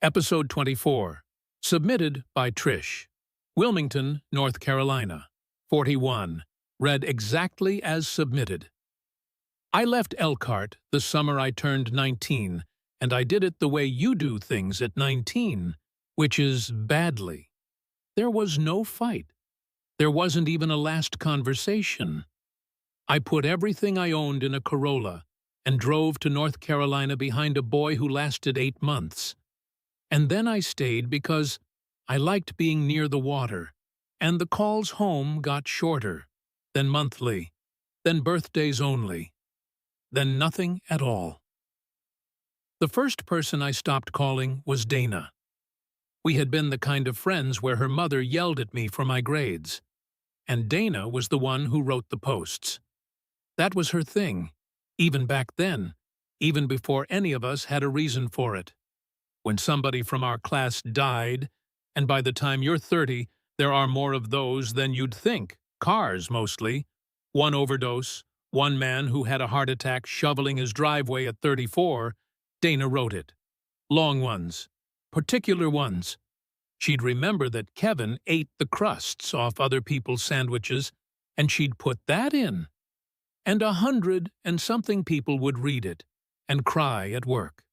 Episode 24. Submitted by Trish. Wilmington, North Carolina. 41. Read exactly as submitted. I left Elkhart the summer I turned 19, and I did it the way you do things at 19, which is badly. There was no fight. There wasn't even a last conversation. I put everything I owned in a Corolla and drove to North Carolina behind a boy who lasted 8 months. And then I stayed because I liked being near the water, and the calls home got shorter, then monthly, then birthdays only, then nothing at all. The first person I stopped calling was Dana. We had been the kind of friends where her mother yelled at me for my grades, and Dana was the one who wrote the posts. That was her thing, even back then, even before any of us had a reason for it. When somebody from our class died, and by the time you're 30, there are more of those than you'd think, cars mostly, one overdose, one man who had a heart attack shoveling his driveway at 34, Dana wrote it. Long ones, particular ones. She'd remember that Kevin ate the crusts off other people's sandwiches, and she'd put that in. And 100 and something people would read it and cry at work.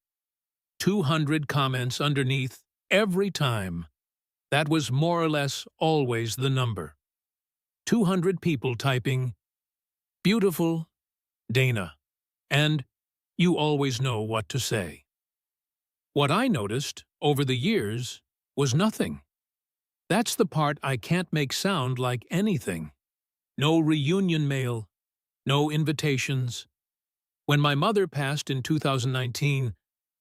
200 comments underneath every time. That was more or less always the number. 200 people typing, "Beautiful, Dana," and "You always know what to say." What I noticed over the years was nothing. That's the part I can't make sound like anything. No reunion mail, no invitations. When my mother passed in 2019,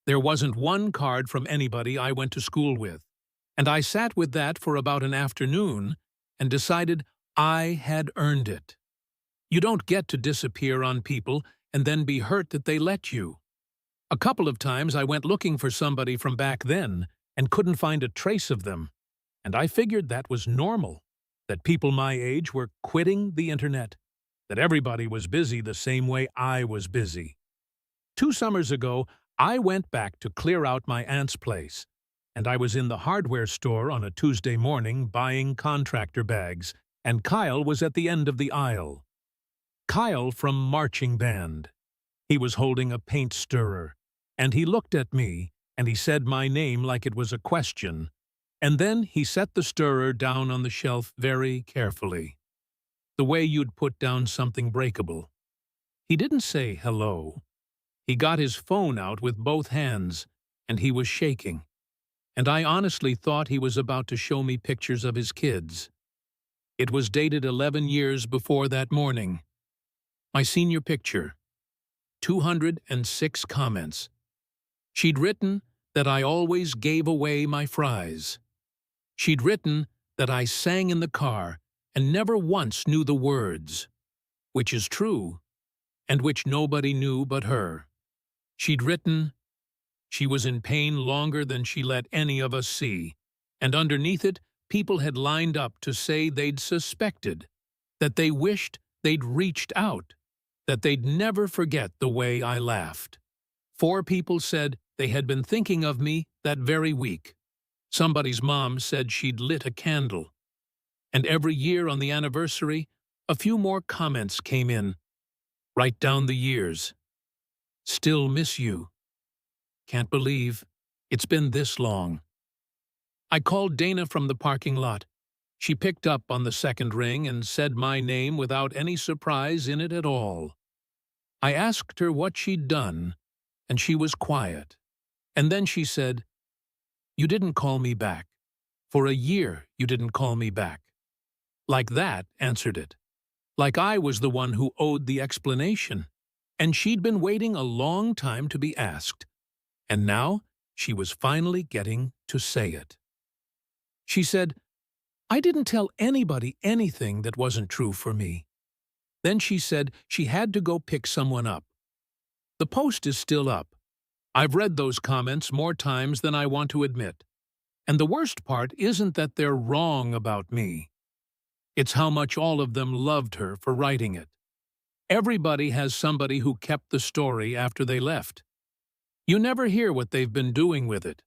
there wasn't one card from anybody I went to school with, and I sat with that for about an afternoon and decided I had earned it. You don't get to disappear on people and then be hurt that they let you. A couple of times I went looking for somebody from back then and couldn't find a trace of them, and I figured that was normal, that people my age were quitting the internet, that everybody was busy the same way I was busy. 2 summers ago, I went back to clear out my aunt's place, and I was in the hardware store on a Tuesday morning buying contractor bags, and Kyle was at the end of the aisle. Kyle from marching band. He was holding a paint stirrer, and he looked at me, and he said my name like it was a question, and then he set the stirrer down on the shelf very carefully, the way you'd put down something breakable. He didn't say hello. He got his phone out with both hands, and he was shaking, and I honestly thought he was about to show me pictures of his kids. It was dated 11 years before that morning. My senior picture. 206 comments. She'd written that I always gave away my fries. She'd written that I sang in the car and never once knew the words, which is true, and which nobody knew but her. She'd written, she was in pain longer than she let any of us see, and underneath it, people had lined up to say they'd suspected, that they wished they'd reached out, that they'd never forget the way I laughed. 4 people said they had been thinking of me that very week. Somebody's mom said she'd lit a candle. And every year on the anniversary, a few more comments came in. Write down the years. Still miss you. Can't believe it's been this long. I called Dana from the parking lot. She picked up on the second ring and said my name without any surprise in it at all. I asked her what she'd done, and she was quiet. And then she said, "You didn't call me back. For a year you didn't call me back." Like that answered it. Like I was the one who owed the explanation. And she'd been waiting a long time to be asked, and now she was finally getting to say it. She said, "I didn't tell anybody anything that wasn't true for me." Then she said she had to go pick someone up. The post is still up. I've read those comments more times than I want to admit. And the worst part isn't that they're wrong about me. It's how much all of them loved her for writing it. Everybody has somebody who kept the story after they left. You never hear what they've been doing with it.